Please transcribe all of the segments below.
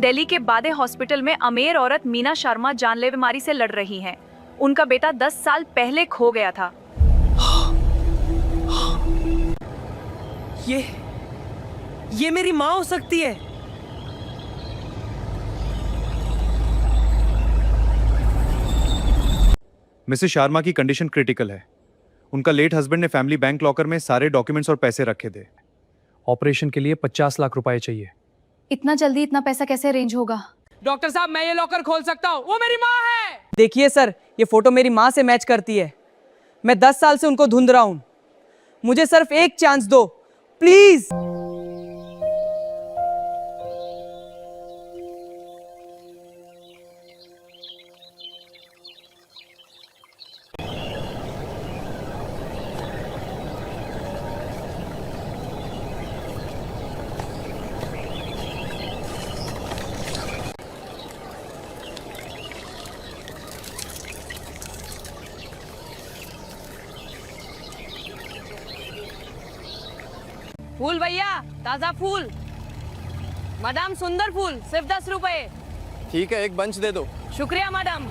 दिल्ली के बादे हॉस्पिटल में अमीर औरत मीना शर्मा जानलेवा बीमारी से लड़ रही हैं। उनका बेटा 10 साल पहले खो गया था। ये मेरी माँ हो सकती है। मिसेस शर्मा की कंडीशन क्रिटिकल है। उनका लेट हस्बैंड ने फैमिली बैंक लॉकर में सारे डॉक्यूमेंट्स और पैसे रखे थे। ऑपरेशन के लिए 50 लाख रुपए चाहिए। इतना जल्दी इतना पैसा कैसे अरेंज होगा? डॉक्टर साहब, मैं ये लॉकर खोल सकता हूँ, वो मेरी माँ है। देखिए सर, ये फोटो मेरी माँ से मैच करती है। मैं 10 साल से उनको ढूंढ रहा हूँ। मुझे सिर्फ एक चांस दो, प्लीज। फूल भैया, ताजा फूल। मैडम, सुंदर फूल, सिर्फ 10 रुपए। ठीक है, एक बंच दे दो। शुक्रिया मैडम।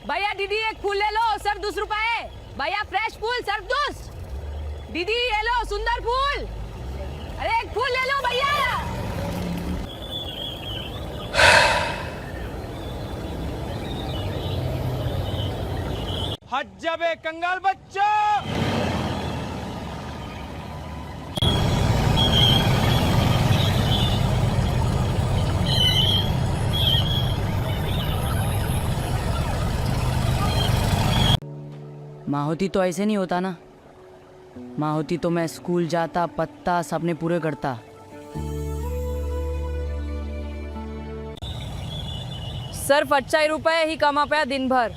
भैया दीदी एक फूल ले लो, सिर्फ 2 रुपए। भैया फ्रेश फूल, सिर्फ 2। दीदी ये लो सुंदर फूल। अरे एक फूल ले लो भैया। हट जा बे कंगाल बच्चा। माँ होती तो ऐसे नहीं होता ना। माँ होती तो मैं स्कूल जाता, पत्ता सपने पूरे करता। सिर्फ 80 रुपए ही कमा पाया दिन भर।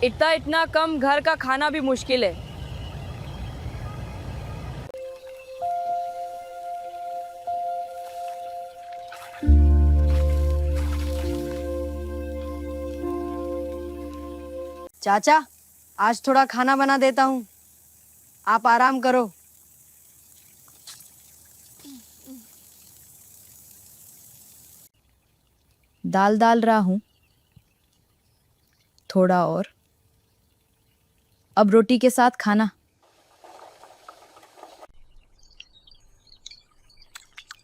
इतना कम घर का खाना भी मुश्किल है। चाचा, आज थोड़ा खाना बना देता हूँ, आप आराम करो। दाल डाल रहा हूँ, थोड़ा और। अब रोटी के साथ खाना।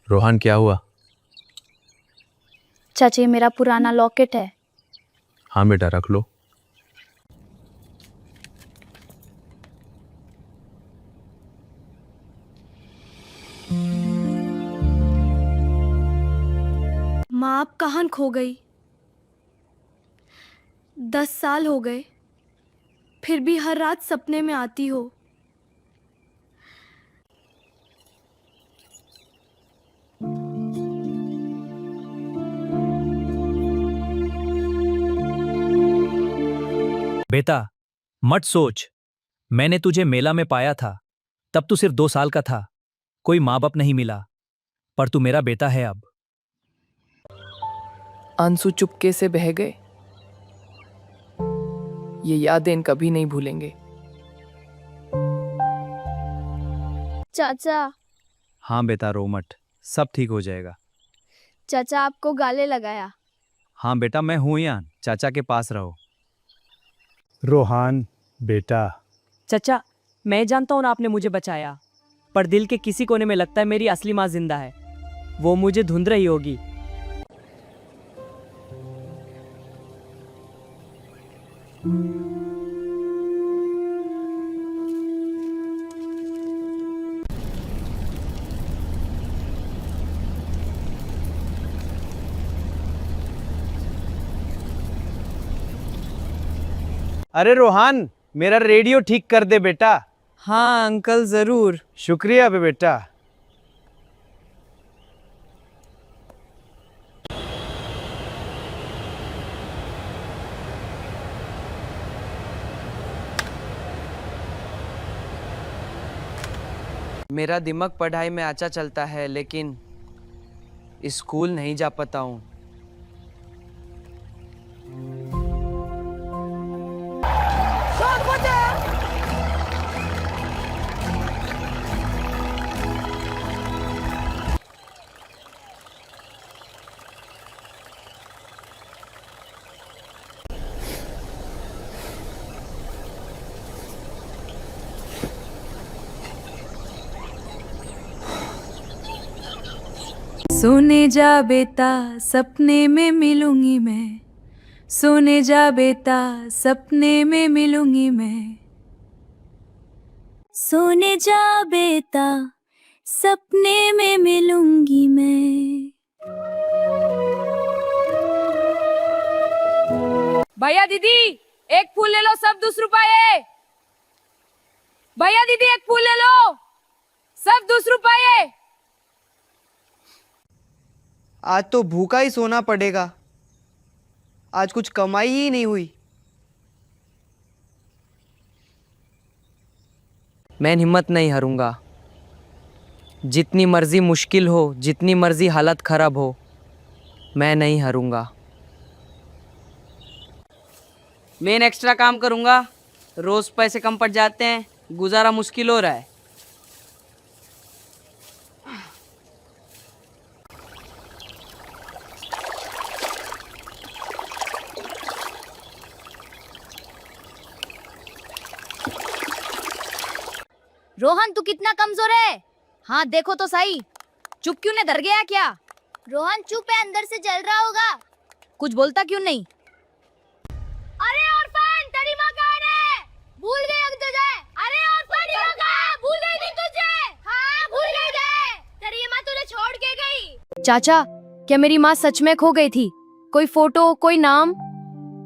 रोहन, क्या हुआ? चाचा, ये मेरा पुराना लॉकेट है। हाँ बेटा, रख लो। माँ, आप कहाँ खो गई? 10 साल हो गए, फिर भी हर रात सपने में आती हो। बेटा, मत सोच। मैंने तुझे मेला में पाया था, तब तू सिर्फ 2 साल का था। कोई माँ बाप नहीं मिला, पर तू मेरा बेटा है अब। आंसू चुपके से बह गए। ये यादें कभी नहीं भूलेंगे। चाचा, हाँ बेटा, रो मत, सब ठीक हो जाएगा। चाचा आपको गाले लगाया। हाँ बेटा, मैं हूं यहाँ, चाचा के पास रहो। रोहान बेटा। चाचा, मैं जानता हूँ आपने मुझे बचाया, पर दिल के किसी कोने में लगता है मेरी असली माँ जिंदा है। वो मुझे ढूंढ रही होगी। अरे रोहान, मेरा रेडियो ठीक कर दे बेटा। हाँ अंकल, जरूर। शुक्रिया बे बेटा। मेरा दिमाग पढ़ाई में अच्छा चलता है, लेकिन स्कूल नहीं जा पाता हूँ। सोने जा बेटा सपने में मिलूंगी मैं, सोने जा बेटा सपने में मिलूंगी मैं। सोने जा बेटा सपने में मिलूंगी मैं। भैया दीदी एक फूल ले लो, सब 10 रुपए। भैया दीदी एक फूल ले लो, सब 10 रुपए। आज तो भूखा ही सोना पड़ेगा, आज कुछ कमाई ही नहीं हुई। मैं हिम्मत नहीं हारूंगा। जितनी मर्जी मुश्किल हो, जितनी मर्जी हालत खराब हो, मैं नहीं हारूंगा। मैं एक्स्ट्रा काम करूंगा, रोज पैसे कम पड़ जाते हैं, गुजारा मुश्किल हो रहा है। रोहन तू कितना कमजोर है। हाँ देखो तो सही। चुप क्यों नहीं, डर गया क्या? रोहन चुप है, अंदर से जल रहा होगा। कुछ बोलता क्यों नहीं? अरे ऑर्फन तेरी माँ कहाँ है? भूल गई हम तुझे। अरे ऑर्फन तेरी माँ कहाँ है? भूल गई थी तुझे। हाँ भूल गई थे। तेरी माँ तुझे छोड़ के गई। चाचा क्या मेरी माँ सच में खो गई थी? कोई फोटो, कोई नाम?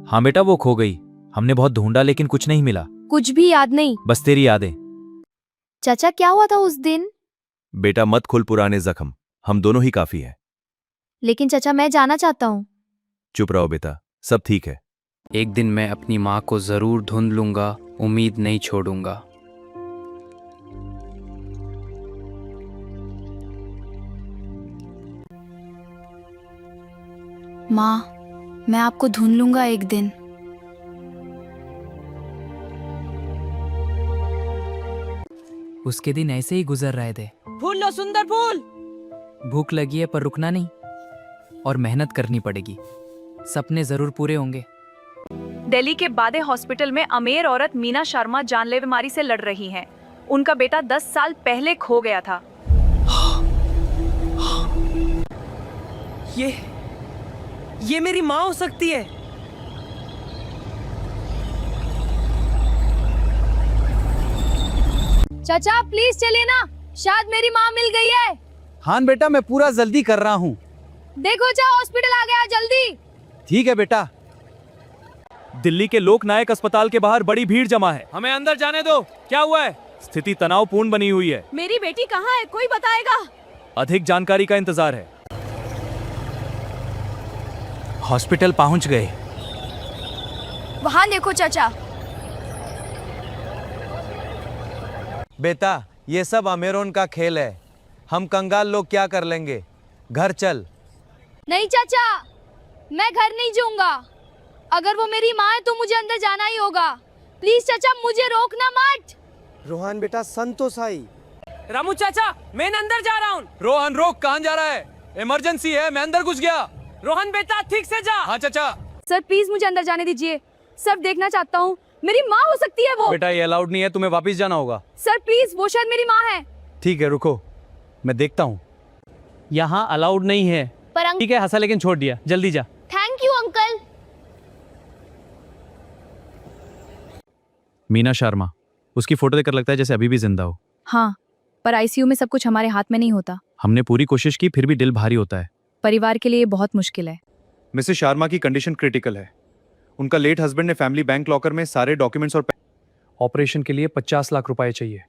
हाँ बेटा, वो खो गई। हमने बहुत ढूंढा लेकिन कुछ नहीं मिला। कुछ भी याद नहीं? बस तेरी यादें। चाचा क्या हुआ था उस दिन? बेटा मत खुल पुराने जख्म, हम दोनों ही काफी हैं। लेकिन चाचा मैं जाना चाहता हूँ। चुप रहो बेटा, सब ठीक है। एक दिन मैं अपनी माँ को जरूर ढूंढ लूंगा, उम्मीद नहीं छोड़ूंगा। माँ मैं आपको ढूंढ लूंगा एक दिन। उसके दिन ऐसे ही गुजर रहे थे। फूल लो, सुंदर फूल। भूख लगी है पर रुकना नहीं और मेहनत करनी पड़ेगी। सपने जरूर पूरे होंगे। दिल्ली के बादे हॉस्पिटल में अमीर औरत मीना शर्मा जानलेवा बीमारी से लड़ रही हैं। उनका बेटा 10 साल पहले खो गया था। ये मेरी माँ हो सकती है। चाचा प्लीज चलिए ना, शायद मेरी माँ मिल गई है। हाँ बेटा, मैं पूरा जल्दी कर रहा हूँ। देखो चाचा हॉस्पिटल आ गया, जल्दी। ठीक है बेटा। दिल्ली के लोकनायक अस्पताल के बाहर बड़ी भीड़ जमा है। हमें अंदर जाने दो। क्या हुआ है? स्थिति तनावपूर्ण बनी हुई है। मेरी बेटी कहाँ है, कोई बताएगा? अधिक जानकारी का इंतजार है। हॉस्पिटल पहुंच गए। वहाँ देखो चाचा। बेटा ये सब अमेरोन का खेल है, हम कंगाल लोग क्या कर लेंगे। घर चल। नहीं चाचा, मैं घर नहीं जाऊंगा। अगर वो मेरी माँ है तो मुझे अंदर जाना ही होगा। प्लीज चाचा मुझे रोकना मत। रोहन बेटा संतोष आई। रामू चाचा मैं अंदर जा रहा हूँ। रोहन रोक, कहाँ जा रहा है? इमरजेंसी है, मैं अंदर घुस गया। रोहन बेटा ठीक से जा। हाँ चाचा। सर प्लीज मुझे अंदर जाने दीजिए, सब देखना चाहता हूँ। मेरी माँ हो सकती है वो। बेटा ये अलाउड नहीं है, तुम्हें वापस जाना होगा। सर प्लीज, वो शायद मेरी माँ है। ठीक है रुको, मैं देखता हूँ। यहाँ अलाउड नहीं है। पर ठीक है, हंसा लेकिन छोड़ दिया, जल्दी जा। Thank you uncle. Meena Sharma, उसकी फोटो देखकर लगता है जैसे अभी भी जिंदा हो। हाँ, पर आईसीयू में सब कुछ हमारे हाथ में नहीं होता। हमने पूरी कोशिश की, फिर भी दिल भारी होता है। परिवार के लिए बहुत मुश्किल है। मिसेस शर्मा की कंडीशन क्रिटिकल है। उनका लेट हस्बैंड ने फैमिली बैंक लॉकर में सारे डॉक्यूमेंट्स और ऑपरेशन के लिए 50 लाख रुपए चाहिए।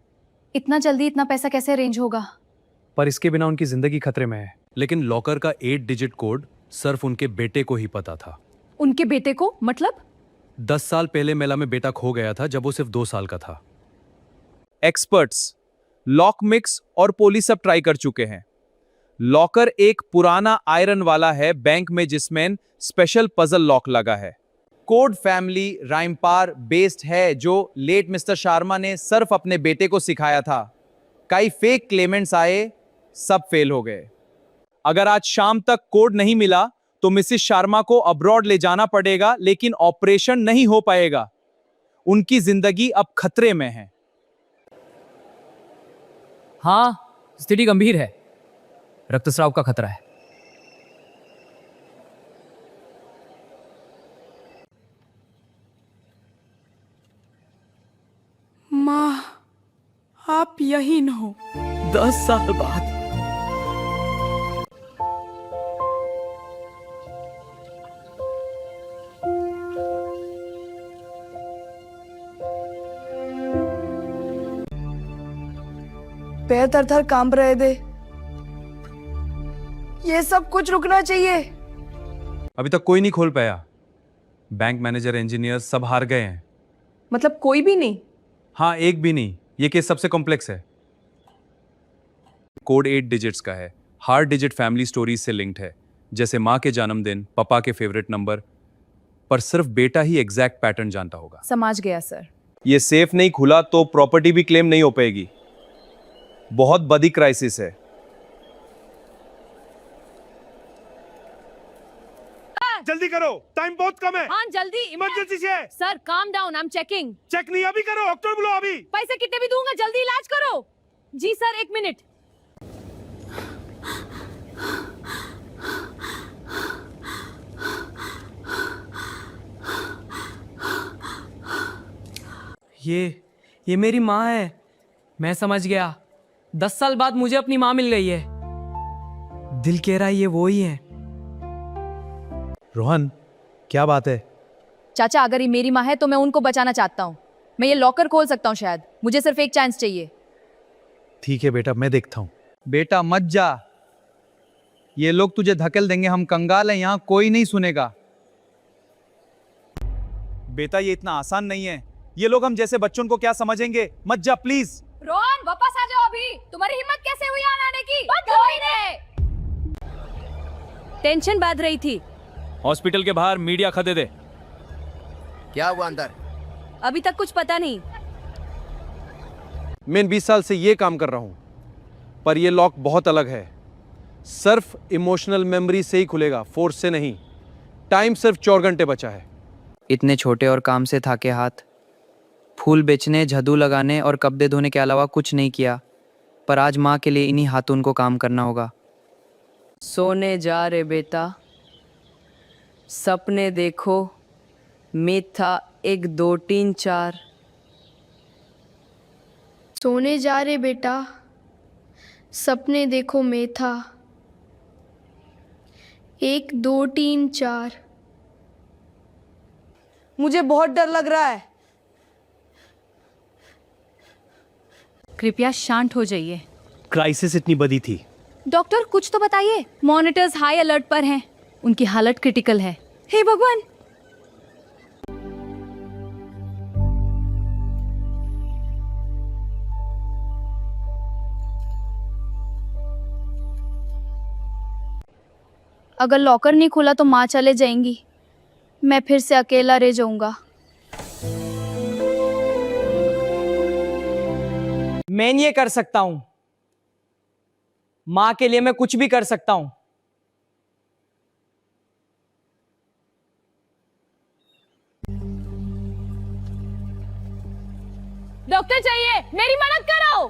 इतना जल्दी इतना पैसा कैसे अरेंज होगा? पर इसके बिना उनकी जिंदगी खतरे में है। लेकिन लॉकर का 8 डिजिट कोड सिर्फ उनके बेटे को ही पता था। उनके बेटे को? मतलब 10 साल पहले मेला में बेटा खो गया था जब वो सिर्फ 2 साल का था। एक्सपर्ट्स लॉक मिक्स और पुलिस सब ट्राई कर चुके हैं। लॉकर एक पुराना आयरन वाला है बैंक में, जिसमें स्पेशल पजल लॉक लगा है। कोड फैमिली राइमपार बेस्ड है, जो लेट मिस्टर शर्मा ने सिर्फ अपने बेटे को सिखाया था। कई फेक क्लेमेंट्स आए, सब फेल हो गए। अगर आज शाम तक कोड नहीं मिला तो मिसेस शर्मा को अब्रॉड ले जाना पड़ेगा, लेकिन ऑपरेशन नहीं हो पाएगा। उनकी जिंदगी अब खतरे में है। हाँ, स्थिति गंभीर है। रक्तस्राव का खतरा है। यही न हो। 10 साल बाद। पैर थर थर कांप रहे थे। ये सब कुछ रुकना चाहिए। अभी तक कोई नहीं खोल पाया। बैंक मैनेजर, इंजीनियर सब हार गए हैं। मतलब कोई भी नहीं? हाँ, एक भी नहीं। ये केस सबसे कॉम्प्लेक्स है। कोड 8 डिजिट्स का है। हर डिजिट फैमिली स्टोरीज से लिंक्ड है, जैसे माँ के जन्मदिन, पापा के फेवरेट नंबर। पर सिर्फ बेटा ही एग्जैक्ट पैटर्न जानता होगा। समझ गया सर। ये सेफ नहीं खुला तो प्रॉपर्टी भी क्लेम नहीं हो पाएगी। बहुत बड़ी क्राइसिस है। जल्दी करो, टाइम बहुत कम है। हाँ जल्दी। इमरजेंसी से। Sir calm down, I am checking. Check नहीं अभी करो, डॉक्टर बुलाओ अभी। पैसे कितने भी दूंगा, जल्दी इलाज करो। जी सर, 1 मिनट। ये मेरी माँ है। मैं समझ गया। 10 साल बाद मुझे अपनी माँ मिल गई है। दिल कह रहा है ये वो ही है। रोहन, क्या बात है? चाचा, अगर ये मेरी माँ है तो मैं उनको बचाना चाहता हूँ। मैं ये लॉकर खोल सकता हूँ शायद। मुझे सिर्फ एक चांस चाहिए। ठीक है बेटा, मैं देखता हूँ। बेटा मत जा, ये लोग तुझे धकेल देंगे। हम कंगाल हैं, यहाँ कोई नहीं सुनेगा। बेटा, ये इतना आसान नहीं है। ये लोग हम जैसे बच्चों को क्या समझेंगे? मत जा प्लीज। रोहन वापस आ जाओ अभी। तुम्हारी हिम्मत कैसे हुई यहाँ आने की? कोई नहीं। टेंशन बढ़ रही थी। हॉस्पिटल के बाहर मीडिया खदे दे। क्या हुआ अंदर? अभी तक कुछ पता नहीं। मैं 20 साल से ये काम कर रहा हूं, पर ये लॉक बहुत अलग है। सिर्फ इमोशनल मेमोरी से ही खुलेगा, फोर्स से नहीं। टाइम सिर्फ 4 घंटे बचा है। इतने छोटे और काम से थाके हाथ, फूल बेचने, झाड़ू लगाने और कपड़े धोने के अलावा कुछ नहीं किया। पर आज माँ के लिए इन्हीं हाथों उनको काम करना होगा। सोने जा रे बेटा, सपने देखो, मीठा 1 2 3 4। सोने जा रे बेटा, सपने देखो मेथा 1 2 3 4। मुझे बहुत डर लग रहा है। कृपया शांत हो जाइए। क्राइसिस इतनी बड़ी थी। डॉक्टर, कुछ तो बताइए। मॉनिटर्स हाई अलर्ट पर हैं। उनकी हालत क्रिटिकल है। हे भगवान! अगर लॉकर नहीं खुला तो माँ चले जाएंगी। मैं फिर से अकेला रह जाऊंगा। मैं ये कर सकता हूं। माँ के लिए मैं कुछ भी कर सकता हूं। डॉक्टर चाहिए, मेरी मदद करो।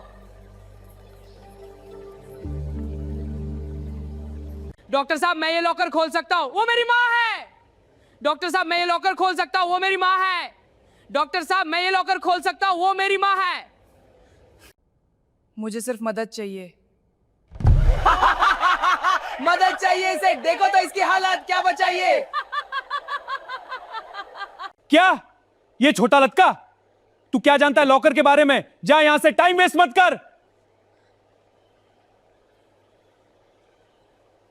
डॉक्टर साहब, मैं ये लॉकर खोल सकता हूं, वो मेरी माँ है। डॉक्टर साहब, मैं ये लॉकर खोल सकता हूं, वो मेरी माँ है। डॉक्टर साहब, मैं ये लॉकर खोल सकता हूं, वो मेरी माँ है। मुझे सिर्फ मदद चाहिए। मदद चाहिए इसे। देखो तो इसकी हालत क्या बचाइए। क्या? ये छोटा लटका? तू क्या जानता है लॉकर के बारे में? जा यहां से, टाइम वेस्ट मत कर।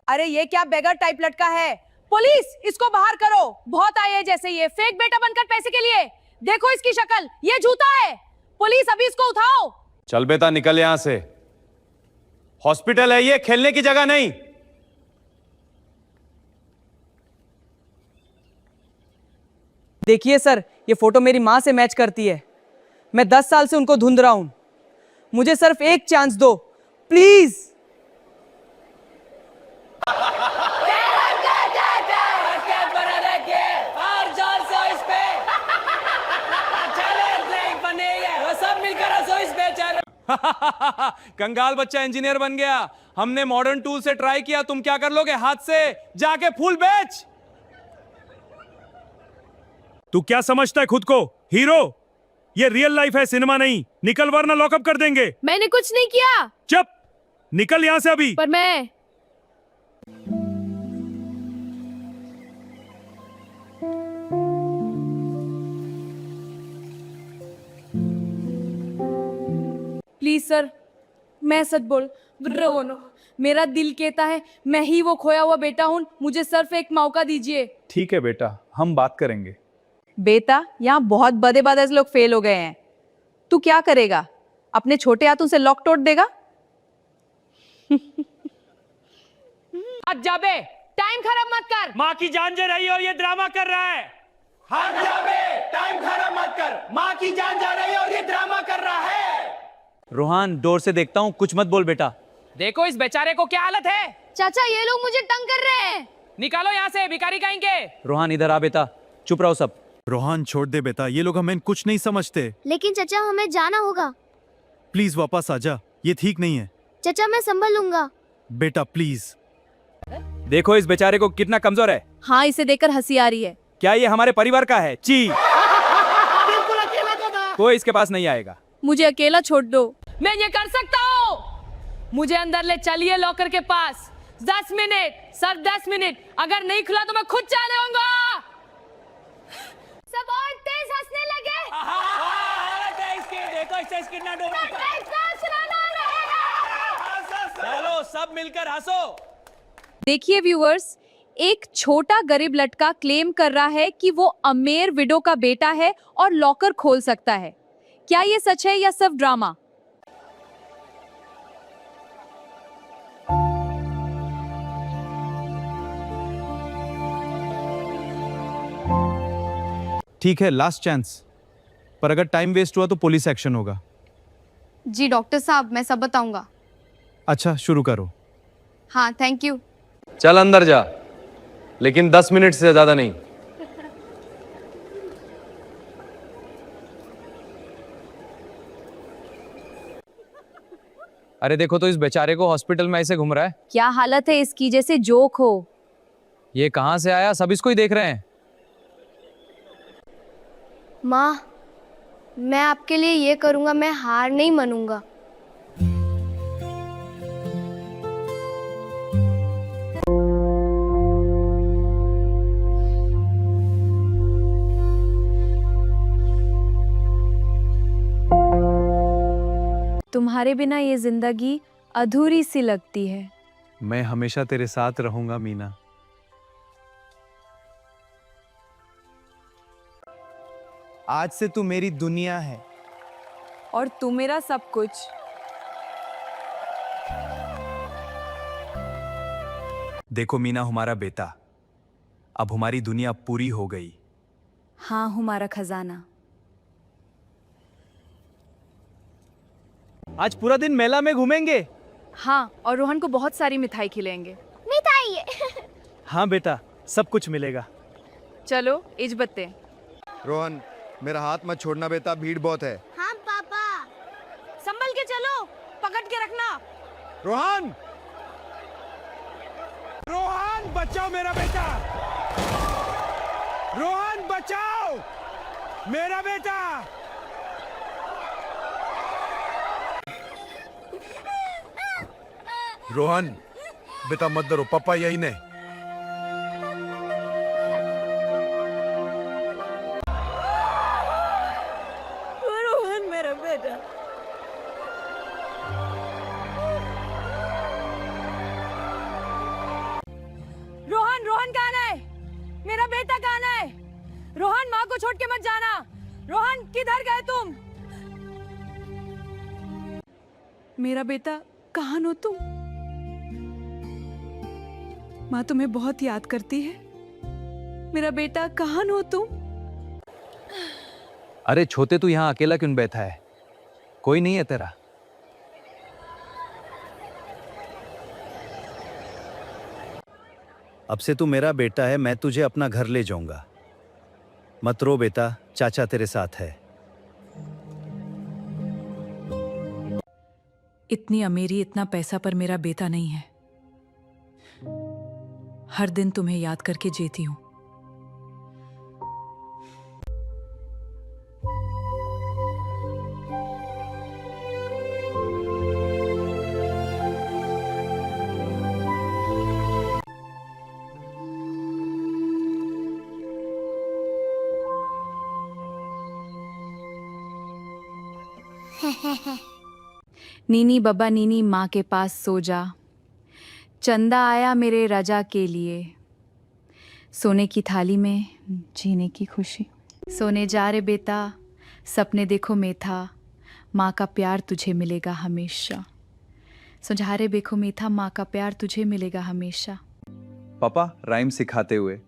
अरे ये क्या बेगर टाइप लटका है? पुलिस, इसको बाहर करो। बहुत आए हैं जैसे ये फेक बेटा बनकर पैसे के लिए। देखो इसकी शक्ल, ये जूता है। पुलिस, अभी इसको उठाओ। चल बेटा, निकल यहां से। हॉस्पिटल है ये, खेलने की जगह नहीं। देखिए सर, ये फोटो मेरी माँ से मैच करती है। मैं 10 साल से उनको ढूंढ रहा हूं। मुझे सिर्फ एक चांस दो, प्लीज। कंगाल बच्चा इंजीनियर बन गया। हमने मॉडर्न टूल से ट्राई किया, तुम क्या कर लोगे? हाथ से जाके फूल बेच। तू क्या समझता है खुद को? हीरो? ये रियल लाइफ है, सिनेमा नहीं। निकल वरना लॉकअप कर देंगे। मैंने कुछ नहीं किया। चुप, निकल यहाँ से अभी। पर मैं प्लीज सर, मैं सच बोल रहा हूँ। मेरा दिल कहता है मैं ही वो खोया हुआ बेटा हूँ। मुझे सिर्फ एक मौका दीजिए। ठीक है बेटा, हम बात करेंगे। बेटा, यहाँ बहुत बड़े बड़े लोग फेल हो गए हैं। तू क्या करेगा? अपने छोटे हाथों से लॉक तोड़ देगा? आज जाबे, टाइम खराब मत कर। माँ की जान जा रही है और ये ड्रामा कर रहा है। हाथ जाबे, टाइम खराब मत कर। माँ की जान जा रही है और ये ड्रामा कर रहा है। रोहान, डोर से देखता हूँ, कुछ मत बोल बेटा। देखो इस बेचारे को क्या हालत है। चाचा ये लोग मुझे तंग कर रहे हैं। निकालो यहाँ से, भिखारी कहीं के। रोहान इधर आ बेटा, चुप रहो सब। रोहन छोड़ दे बेटा, ये लोग हमें कुछ नहीं समझते। लेकिन चाचा हमें जाना होगा। प्लीज वापस आ जा, ये ठीक नहीं है। चाचा मैं संभल लूंगा। बेटा प्लीज। देखो इस बेचारे को कितना कमजोर है। हाँ, इसे देखकर हंसी आ रही है। क्या ये हमारे परिवार का है? ची कोई इसके पास नहीं आएगा। मुझे अकेला छोड़ दो। मैं ये कर सकता हूँ। मुझे अंदर ले चलिए लॉकर के पास। 10 मिनट सर, 10 मिनट। अगर नहीं खुला तो मैं खुद चले जाऊंगा। सब और तेज हंसने लगे। चलो सब मिलकर हंसो। देखिए व्यूअर्स, एक छोटा गरीब लड़का क्लेम कर रहा है कि वो अमीर विडो का बेटा है और लॉकर खोल सकता है। क्या ये सच है या सिर्फ ड्रामा? ठीक है, लास्ट चांस, पर अगर टाइम वेस्ट हुआ तो पुलिस एक्शन होगा। जी डॉक्टर साहब, मैं सब बताऊंगा। अच्छा, शुरू करो। हाँ थैंक यू। चल अंदर जा, लेकिन 10 मिनट से ज्यादा नहीं। अरे देखो तो इस बेचारे को हॉस्पिटल में ऐसे घूम रहा है। क्या हालत है इसकी, जैसे जोक हो। ये कहां से आया? सब इसको ही देख रहे हैं। माँ, मैं आपके लिए ये करूंगा, मैं हार नहीं मानूंगा। तुम्हारे बिना ये जिंदगी अधूरी सी लगती है। मैं हमेशा तेरे साथ रहूंगा मीना। आज से तू मेरी दुनिया है और तू मेरा सब कुछ। देखो मीना, हमारा बेटा, अब हमारी दुनिया पूरी हो गई। हाँ, हमारा खजाना। आज पूरा दिन मेला में घूमेंगे। हाँ, और रोहन को बहुत सारी मिठाई खिलाएंगे। मिठाई। हाँ बेटा, सब कुछ मिलेगा। चलो इजबत्ते। रोहन, मेरा हाथ मत छोड़ना बेटा, भीड़ बहुत है। हाँ पापा। संभल के चलो, पकड़ के रखना। रोहन, रोहन बचाओ मेरा बेटा। रोहन बचाओ मेरा बेटा। रोहन बेटा मत डरो, पापा यही ने। रोहन मेरा बेटा। रोहन, रोहन कहाँ है? मेरा बेटा कहाँ है? रोहन, माँ को छोड़ के मत जाना। रोहन, किधर गए तुम? मेरा बेटा कहाँ हो तुम? माँ तुम्हें बहुत याद करती है। मेरा बेटा कहाँ हो तुम? अरे छोटे, तू यहाँ अकेला क्यों बैठा है? कोई नहीं है तेरा? अब से तू मेरा बेटा है, मैं तुझे अपना घर ले जाऊंगा। मत रो बेटा, चाचा तेरे साथ है। इतनी अमीरी, इतना पैसा पर मेरा बेटा नहीं है। हर दिन तुम्हें याद करके जीती हूं। नीनी बब्बा नीनी माँ के पास सो जा, चंदा आया मेरे रजा के लिए, सोने की थाली में जीने की खुशी। सोने जा रे बेटा, सपने देखो मेथा, माँ का प्यार तुझे मिलेगा हमेशा। सुझा रे देखो मीठा, माँ का प्यार तुझे मिलेगा हमेशा। पापा राइम सिखाते हुए,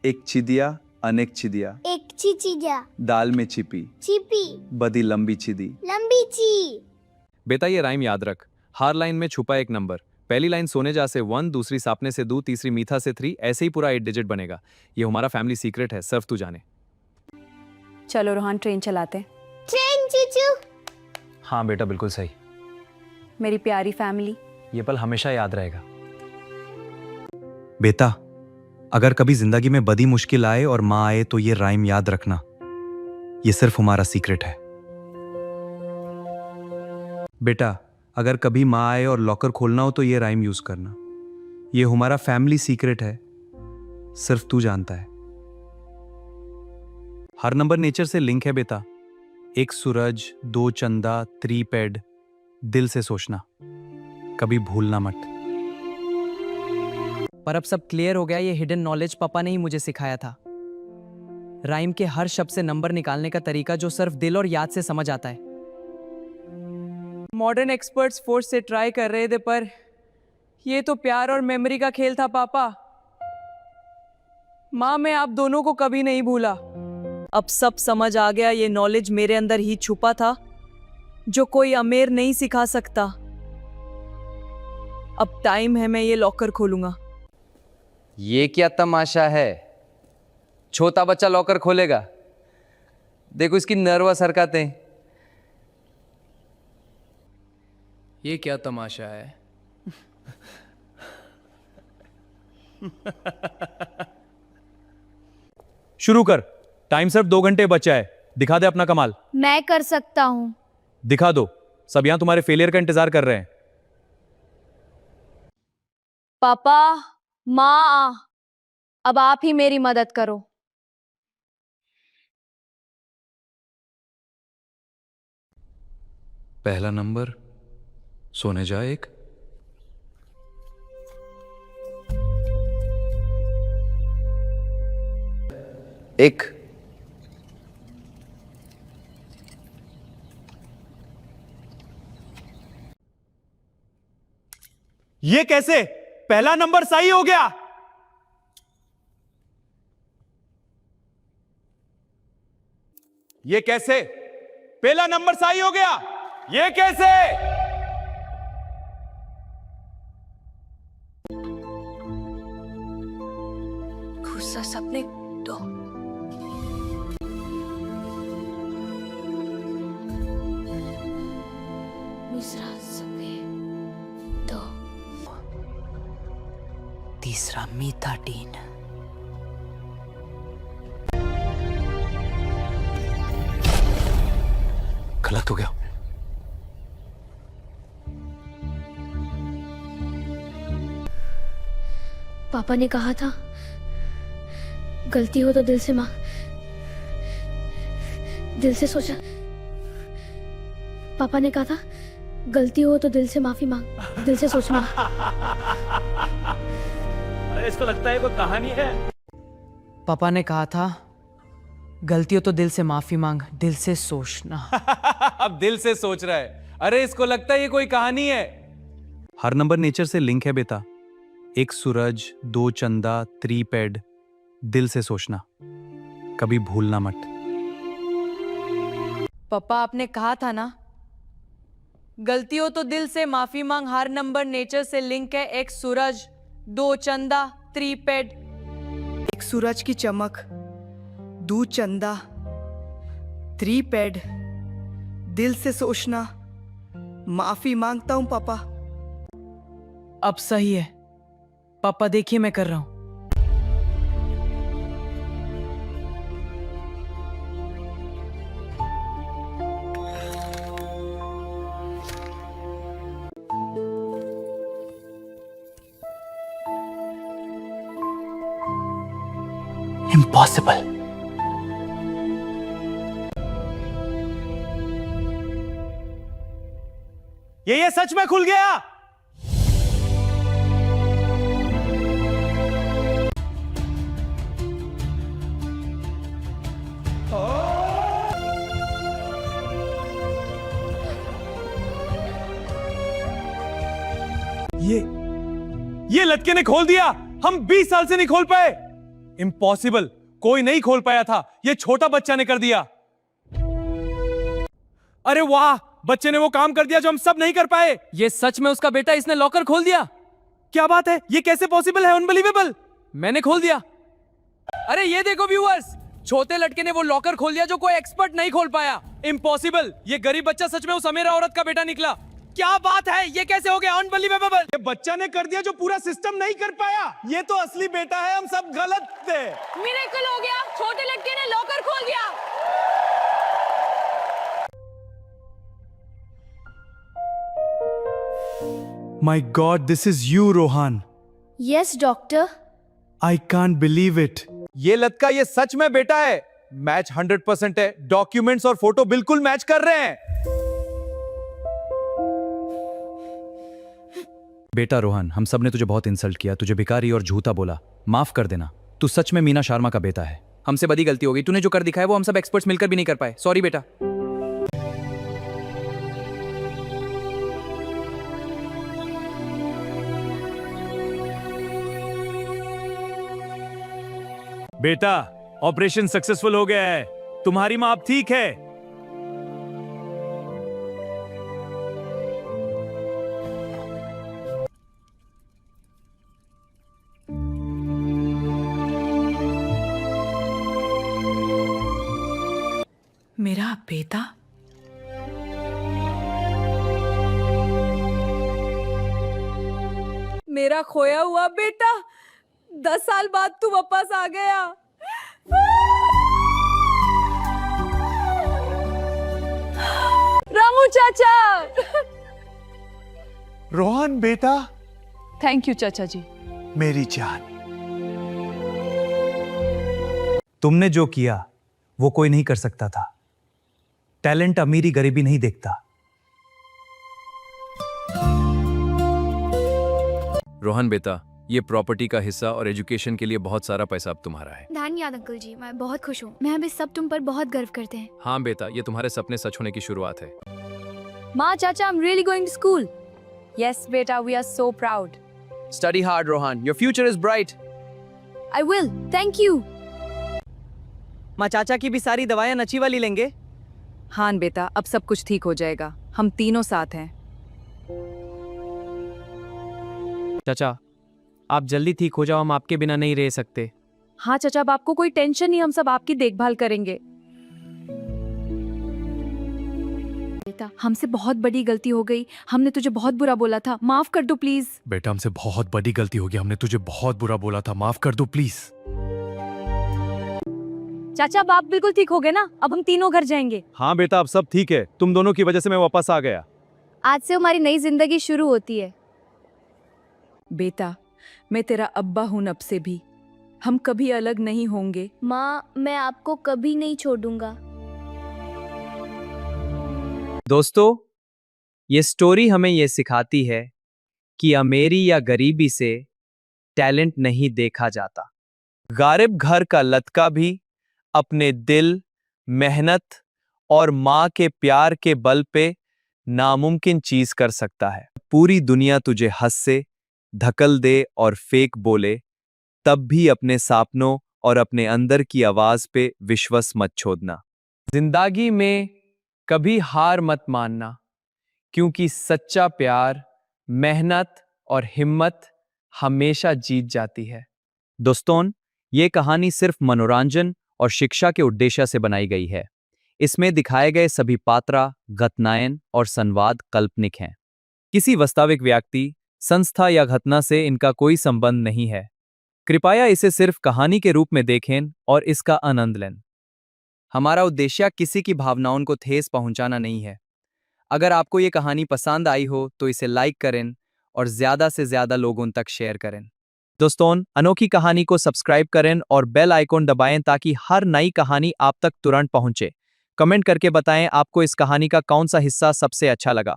एक चिदिया अनेक चिदिया, एक चिचिया दाल में छिपी छिपी बदी लंबी चिदी। लंबी ची। बेटा ये राइम याद रख, हर लाइन में छुपा एक नंबर। पहली लाइन सोने जा से 1, दूसरी सापने से 2, तीसरी मीठा से 3, ऐसे ही पूरा 8 डिजिट बनेगा। ये हमारा फैमिली सीक्रेट है, सिर्फ तू जाने। चलो रोहन ट्रेन चलाते। ट्रेन चूचू। हाँ बेटा बिल्कुल सही, मेरी प्यारी फैमिली। ये पल हमेशा याद रहेगा। बेटा अगर कभी जिंदगी में बड़ी मुश्किल आए और माँ आए तो ये राइम याद रखना, ये सिर्फ हमारा सीक्रेट है। बेटा अगर कभी माँ आए और लॉकर खोलना हो तो ये राइम यूज करना, ये हमारा फैमिली सीक्रेट है, सिर्फ तू जानता है। हर नंबर नेचर से लिंक है बेटा, 1 सूरज 2 चंदा 3 पेड, दिल से सोचना, कभी भूलना मत। पर अब सब क्लियर हो गया, ये हिडन नॉलेज पापा ने ही मुझे सिखाया था। राइम के हर शब्द से नंबर निकालने का तरीका जो सिर्फ दिल और याद से समझ आता है। मॉडर्न एक्सपर्ट्स फोर्स से ट्राई कर रहे थे, पर ये तो प्यार और मेमोरी का खेल था पापा। माँ मैं आप दोनों को कभी नहीं भूला। अब सब समझ आ गया, ये नॉलेज मेरे अंदर ही छुपा था जो कोई अमीर नहीं सिखा सकता। अब टाइम है, मैं ये लॉकर खोलूंगा। ये क्या तमाशा है, छोटा बच्चा लॉकर खोलेगा? देखो इसकी नर्वस हरकतें। ये क्या तमाशा है? शुरू कर, टाइम सिर्फ 2 घंटे बचा है। दिखा दे अपना कमाल। मैं कर सकता हूँ। दिखा दो, सब यहां तुम्हारे फेलियर का इंतजार कर रहे हैं। पापा माँ, अब आप ही मेरी मदद करो। पहला नंबर सोने जा 1, एक ये कैसे? पहला नंबर सही हो गया। ये कैसे? पहला नंबर सही हो गया। ये कैसे? गुस्सा सपने दो। दूसरा सफेद दो। तीसरा मीठा टीन। गलत हो गया। पापा ने कहा था गलती हो तो दिल से दिल से सोचा। पापा ने कहा था गलती हो तो दिल से माफी मांग, दिल से सोचना। इसको लगता है कोई कहानी है। पापा ने कहा था गलती हो तो दिल से माफी मांग, दिल से सोचना। अब दिल से सोच रहा है। अरे इसको लगता है ये कोई कहानी है। हर नंबर नेचर से लिंक है बेटा, 1 सूरज 2 चंदा 3 पेड, दिल से सोचना, कभी भूलना मत। पापा आपने कहा था ना गलती हो तो दिल से माफी मांग। हर नंबर नेचर से लिंक है, 1 सूरज 2 चंदा 3 पेड। 1 सूरज की चमक, 2 चंदा 3 पेड, दिल से सोचना, माफी मांगता हूं पापा। अब सही है पापा, देखिए मैं कर रहा हूं। इम्पॉसिबल। ये सच में खुल गया। ये लटके ने खोल दिया। हम 20 साल से नहीं खोल पाए। इम्पॉसिबल, कोई नहीं खोल पाया था, ये छोटा बच्चा ने कर दिया। अरे वाह, बच्चे ने वो काम कर दिया जो हम सब नहीं कर पाए। ये सच में उसका बेटा, इसने लॉकर खोल दिया। क्या बात है, ये कैसे पॉसिबल है? अनबिलीवेबल। मैंने खोल दिया। अरे ये देखो व्यूअर्स, छोटे लड़के ने वो लॉकर खोल दिया जो कोई एक्सपर्ट नहीं खोल पाया। इम्पॉसिबल, ये गरीब बच्चा सच में उस अमीर औरत का बेटा निकला। क्या बात है, ये कैसे हो गया? अनबिलीवेबल। ये बच्चा ने कर दिया जो पूरा सिस्टम नहीं कर पाया। ये तो असली बेटा है, हम सब गलत थे। मिरेकल हो गया, छोटे लड़के ने लॉकर खोल दिया। My God, this is you, Rohan. Yes doctor. I can't believe it. ये लड़का ये सच में बेटा है। मैच 100% है। डॉक्यूमेंट्स और फोटो बिल्कुल मैच कर रहे हैं। बेटा रोहन, हम सब ने तुझे बहुत इंसल्ट किया, तुझे भिखारी और झूठा बोला। माफ कर देना, तू सच में मीना शर्मा का बेटा है। हमसे बड़ी गलती हो गई, तूने जो कर दिखाया वो हम सब एक्सपर्ट्स मिलकर भी नहीं कर पाए। सॉरी बेटा। बेटा, ऑपरेशन सक्सेसफुल हो गया है। तुम्हारी मां अब ठीक है। मेरा बेटा? मेरा खोया हुआ बेटा, 10 साल बाद तू वापस आ गया। रामू चाचा। रोहन बेटा, थैंक यू चाचा जी। मेरी जान, तुमने जो किया वो कोई नहीं कर सकता था। टैलेंट अमीरी गरीबी नहीं देखता। रोहन बेटा, ये प्रॉपर्टी का हिस्सा और एजुकेशन के लिए बहुत सारा पैसा अब तुम्हारा है। धन्यवाद अंकल जी, मैं बहुत खुश हूँ। मैं अभी सब तुम पर बहुत गर्व करते हैं। हाँ बेटा, ये तुम्हारे सपने सच होने की शुरुआत है। माँ चाचा, I'm really going to school. Yes बेटा, we are so proud. Study hard, Rohan. Your future is bright. I will. Thank you. माँ चाचा की भी सारी दवाइयाँ नची वाली लेंगे। हाँ बेटा, अब सब कुछ ठीक हो जाएगा। हम तीनों साथ हैं। चाचा, आप जल्दी ठीक हो जाओ, हम आपके बिना नहीं रह सकते। हाँ चाचा, अब आपको कोई टेंशन नहीं, हम सब आपकी देखभाल करेंगे। बेटा, हमसे बहुत बड़ी गलती हो गई। हमने तुझे बहुत बुरा बोला था, माफ कर दो प्लीज। बेटा, हमसे बहुत बड़ी गलती हो गई, हमने तुझे बहुत बुरा बोला था, माफ कर दो प्लीज। चाचा, अब आप बिल्कुल ठीक हो गए ना? अब हम तीनों घर जाएंगे। हाँ बेटा, अब सब ठीक है। तुम दोनों की वजह से मैं वापस आ गया। आज से हमारी नई जिंदगी शुरू होती है। बेटा, मैं तेरा अब्बा हूं अब से भी। हम कभी अलग नहीं होंगे। माँ, मैं आपको कभी नहीं छोड़ूंगा। दोस्तों, ये स्टोरी हमें ये सिखाती है कि अमीरी या गरीबी से टैलेंट नहीं देखा जाता। गरीब घर का लड़का भी अपने दिल, मेहनत और माँ के प्यार के बल पे नामुमकिन चीज कर सकता है। पूरी दुनिया तुझे हंसे, धकल दे और फेक बोले, तब भी अपने सपनों और अपने अंदर की आवाज पे विश्वास मत छोड़ना। जिंदगी में कभी हार मत मानना, क्योंकि सच्चा प्यार, मेहनत और हिम्मत हमेशा जीत जाती है। दोस्तों, ये कहानी सिर्फ मनोरंजन और शिक्षा के उद्देश्य से बनाई गई है। इसमें दिखाए गए सभी पात्र, घटनाएं और संवाद काल्पनिक हैं। किसी वास्तविक व्यक्ति, संस्था या घटना से इनका कोई संबंध नहीं है। कृपया इसे सिर्फ कहानी के रूप में देखें और इसका आनंद लें। हमारा उद्देश्य किसी की भावनाओं को ठेस पहुंचाना नहीं है। अगर आपको ये कहानी पसंद आई हो तो इसे लाइक करें और ज़्यादा से ज़्यादा लोगों तक शेयर करें। दोस्तों, अनोखी कहानी को सब्सक्राइब करें और बेल आइकॉन दबाएं ताकि हर नई कहानी आप तक तुरंत पहुंचे। कमेंट करके बताएं आपको इस कहानी का कौन सा हिस्सा सबसे अच्छा लगा।